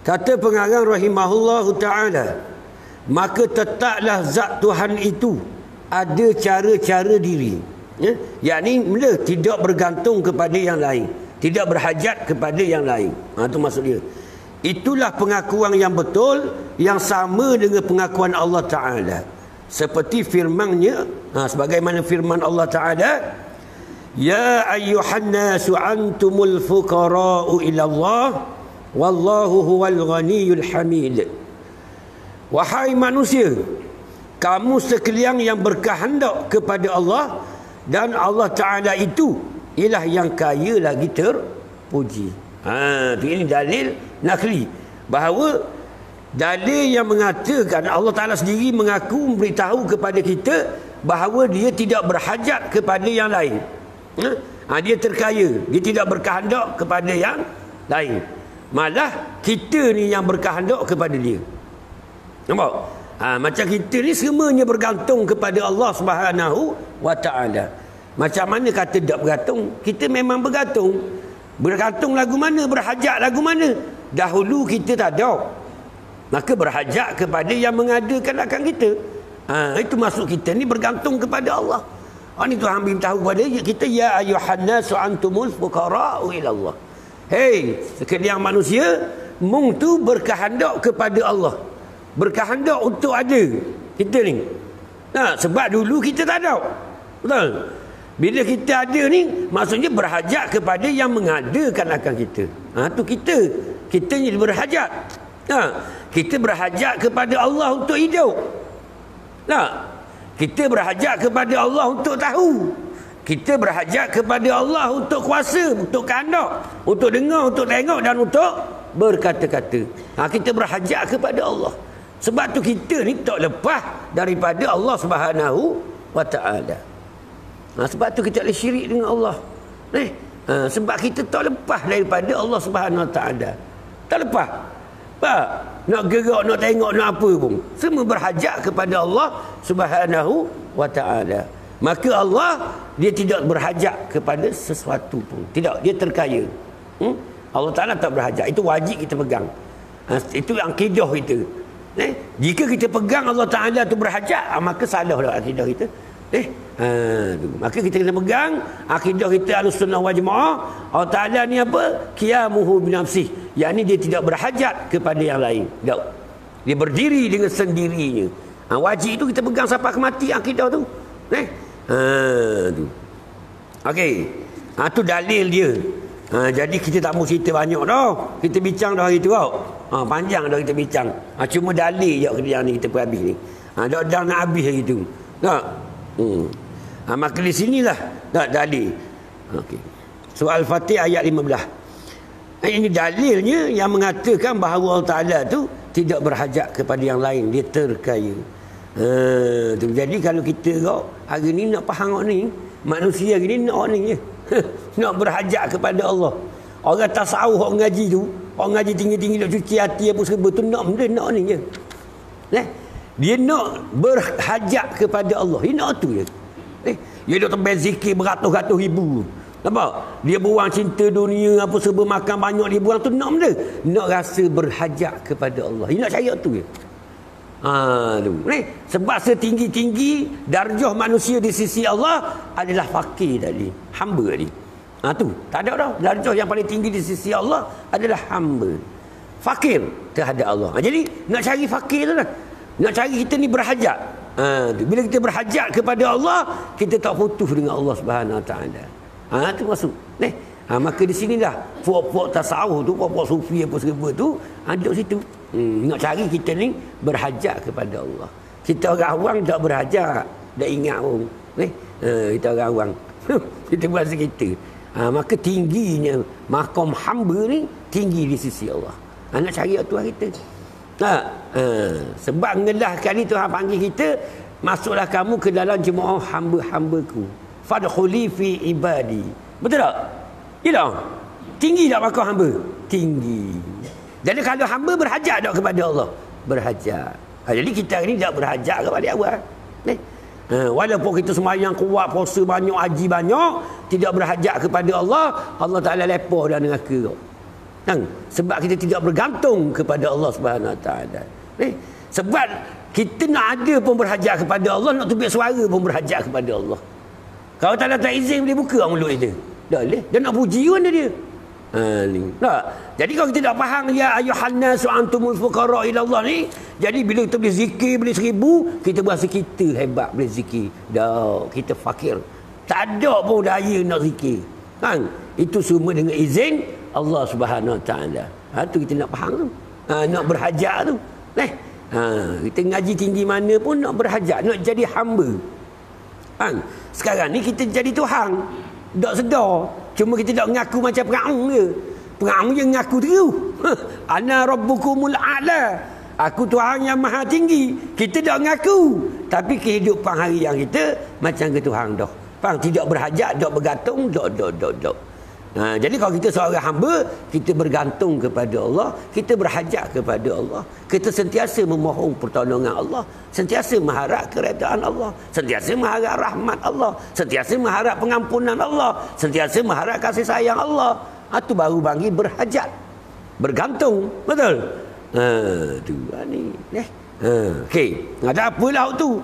Kata pengarang rahimahullahu ta'ala, maka tetaplah zat Tuhan itu ada cara-cara diri, ya? Yakni mula tidak bergantung kepada yang lain, tidak berhajat kepada yang lain. Itu maksud dia. Itulah pengakuan yang betul, yang sama dengan pengakuan Allah Ta'ala. Seperti firman-Nya, sebagaimana firman Allah Ta'ala, ya ayyuhan nasu antumul fuqara'u ila Allah wallahu huwal ghaniyul hamid. Wahai manusia, kamu sekalian yang berkehendak kepada Allah, dan Allah Ta'ala itu ialah yang kaya lagi terpuji. Ini dalil nakli, bahawa dalil yang mengatakan Allah Ta'ala sendiri mengaku, memberitahu kepada kita bahawa dia tidak berhajat kepada yang lain. Dia terkaya, dia tidak berkehendak kepada yang lain. Malah kita ni yang berkehendak kepada dia. Nampak? Macam kita ni semuanya bergantung kepada Allah Subhanahu wa Ta'ala. Macam mana kata tak bergantung? Kita memang bergantung. Bergantung lagu mana? Berhajat lagu mana? Dahulu kita tak ada, maka berhajat kepada yang mengadakan akan kita. Itu maksud kita ni bergantung kepada Allah. Ini Tuhan beritahu kepada kita, ya ayyuhan nasu antumul fuqara'u ila Allah. Hei sekalian manusia, mung tu berkehendak kepada Allah, berkehendak untuk ada kita ni. Sebab dulu kita tak ada. Betul? Bila kita ada ni, maksudnya berhajat kepada yang mengadakan akan kita. Tu kita ni berhajat. Kita berhajat kepada Allah untuk hidup. Kita berhajat kepada Allah untuk tahu. Kita berhajat kepada Allah untuk kuasa, untuk kehendak, untuk dengar, untuk tengok dan untuk berkata-kata. Kita berhajat kepada Allah. Sebab tu kita ni tak lepas daripada Allah Subhanahu wa Ta'ala. Sebab tu kita boleh syirik dengan Allah. Sebab kita tak lepas daripada Allah Subhanahu wa Ta'ala. Tak lepas. Nak gerak, nak tengok, nak apa pun, semua berhajat kepada Allah Subhanahu wa Ta'ala. Maka Allah, dia tidak berhajat kepada sesuatu pun. Tidak, dia terkaya. Allah Ta'ala tak berhajat. Itu wajib kita pegang. Itu akidah kita. Jika kita pegang Allah Ta'ala tu berhajat, maka salah dah akidah kita. Maka kita kena pegang akidah kita Ahlussunnah wal Jamaah. Allah Ta'ala ni apa? Qiyamuhu binafsih. Yakni dia tidak berhajat kepada yang lain. Tak. Dia berdiri dengan sendirinya. Wajib itu kita pegang sampai ke mati akidah tu. Tu. Okey. Tu dalil dia. Jadi kita tak mau cerita banyak dah. Kita bincang dah hari tu tau. Panjang dah kita bincang. Cuma dalil je yang ni kita pun habis ni. Dah nak habis hari tu. Tak? Maka di sinilah tak dalil. Okey. Surah Al-Fatih ayat 15. Ini dalilnya yang mengatakan bahawa Allah Ta'ala tu tidak berhajat kepada yang lain, dia terkaya. Jadi kalau kita hari ni nak faham ni, manusia hari ni nak ni je. Nak berhajat kepada Allah. Orang tasawuf, orang ngaji tu, orang ngaji tinggi-tinggi nak cuci hati apa serba tu, nak ni je. Dia nak berhajat kepada Allah. Dia nak tu je. Dia nak tembel zikir beratus-ratus ribu. Nampak? Dia buang cinta dunia apa serba, makan banyak dia buang tu, nak benda. Nak rasa berhajat kepada Allah. Dia nak cari tu je. Sebab setinggi-tinggi darjah manusia di sisi Allah adalah fakir tadi, hamba tadi. Tu tak ada dah. Darjah yang paling tinggi di sisi Allah adalah hamba, fakir terhadap Allah. Jadi nak cari fakir tu lah. Nak cari kita ni berhajat. Bila kita berhajat kepada Allah, kita tak putus dengan Allah Subhanahu wa Ta'ala. Itu maksud. Maka di sinilah puak-puak tasawuf tu, puak-puak sufi apa serba tu ada situ. Nak cari kita ni berhajat kepada Allah. Kita orang awam tak berhajat, tak ingat pun. Kita orang awam. Kita berasa kita. Maka tingginya maqam hamba ni tinggi di sisi Allah. Nak cari Tuhan kita. Sebab ngelah kali Tuhan panggil kita, masuklah kamu ke dalam jemaah hamba-hambaku. Fadkhuli fi ibadi. Betul tak? Ya. Tinggi tak maqam hamba? Tinggi. Jadi kalau hamba berhajat tak kepada Allah? Berhajat. Jadi kita ni tak berhajat kepada Allah. Walaupun kita sembahyang kuat, puasa banyak, haji banyak, tidak berhajat kepada Allah, Allah Ta'ala lepas dah neraka. Kan? Sebab kita tidak bergantung kepada Allah Subhanahu Wa Taala. Sebab kita nak ada pun berhajat kepada Allah, nak tumbuk suara pun berhajat kepada Allah. Kalau tak ada izin boleh buka mulut kita. Tak boleh. Dia nak puji pun dia. Ni. Tak. Jadi kalau kita tak faham ya ayuhan nasu antumul fuqara ila Allah ni, jadi bila kita boleh zikir boleh 1000, kita berasa kita hebat boleh zikir. Dah, kita fakir. Tak ada pun daya nak zikir. Kan? Itu semua dengan izin Allah Subhanahu Wa Taala. Tu kita nak faham tu. Nak berhajat tu. Kita ngaji tinggi mana pun nak berhajat, nak jadi hamba. Kan? Sekarang ni kita jadi Tuhan. Tak sedar. Cuma kita tak mengaku macam Firaun je. Firaun je mengaku terus. Ana rabbukumul a'la. Aku Tuhan yang maha tinggi. Kita tak mengaku. Tapi kehidupan harian kita macam ke Tuhan dah. Faham? Tidak berhajat, tak bergantung, tak. Jadi kalau kita seorang hamba, kita bergantung kepada Allah, kita berhajat kepada Allah, kita sentiasa memohon pertolongan Allah, sentiasa mengharap keredaan Allah, sentiasa mengharap rahmat Allah, sentiasa mengharap pengampunan Allah, sentiasa mengharap kasih sayang Allah. Itu baru panggil berhajat, bergantung. Betul? Tu ni. Okey, ada apa lah tu?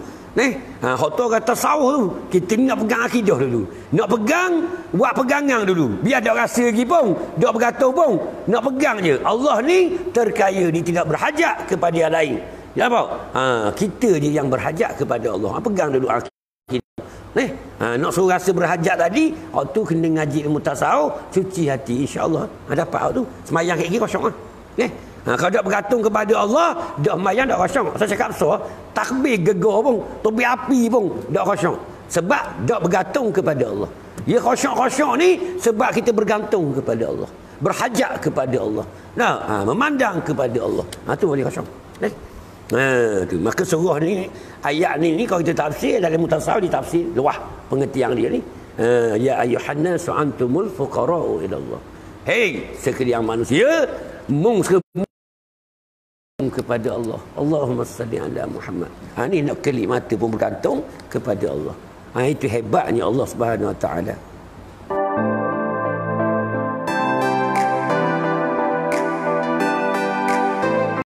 Hotor kata tasawuf tu, kita nak pegang akidah dulu. Nak pegang, buat pegangan dulu. Biar tak rasa lagi pun, tak bergantung pun. Nak pegang je. Allah ni terkaya, dia tidak berhajat kepada yang lain. Ya apa? Kita je yang berhajat kepada Allah. Pegang dulu akidah. Nak suruh rasa berhajat tadi, tu kena ngaji ilmu tasawuf, cuci hati, insya-Allah. Dapat tu. Semayang kat gini kosong ah. Kalau tak bergantung kepada Allah, dah mayang dah kosong. Saya cakap besar, takbir gegar pun, topi api pun dah kosong. Sebab tak bergantung kepada Allah. Ya kosong-kosong ni sebab kita bergantung kepada Allah, berhajat kepada Allah. Memandang kepada Allah. Tu boleh kosong. Tu. Maka surah ni, ayat ni kalau kita tafsir dalam mutasawuf, ditafsir luah pengertian dia ni. Ya ayyuhan nasu antumul fuqara'u ila Allah. Hei sekalian manusia, kepada Allah. Allahumma salli ala Muhammad. Ni nak kelip mata pun bergantung kepada Allah. Itu hebatnya Allah Subhanahu Wa Taala.